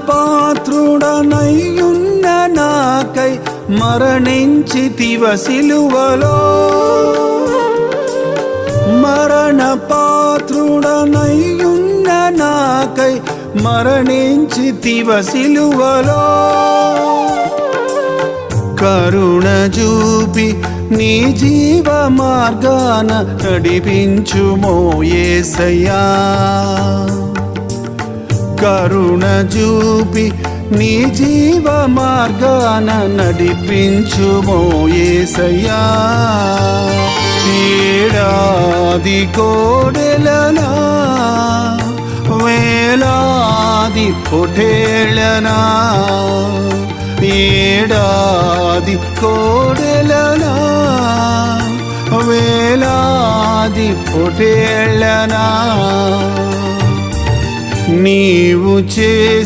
పాత్రుడనయ్యున్న నాకై మరణించితివ సిలువలో, మరణ పాత్రుడనయ్యున్న నాకై మరణించితివ సిలువలో. కరుణ చూపి నీ జీవ మార్గాన నడిపించుమో యేసయ్యా, కరుణ చూపి నీ జీవ మార్గాన నడిపించుమో యేసయ్యా. ఏడాది కోడెలనా వేలాది పొటేళ్ళనా, ఏడాది కోడెలనా వేలాది పొటేళ్ళనా, నీవు చేసి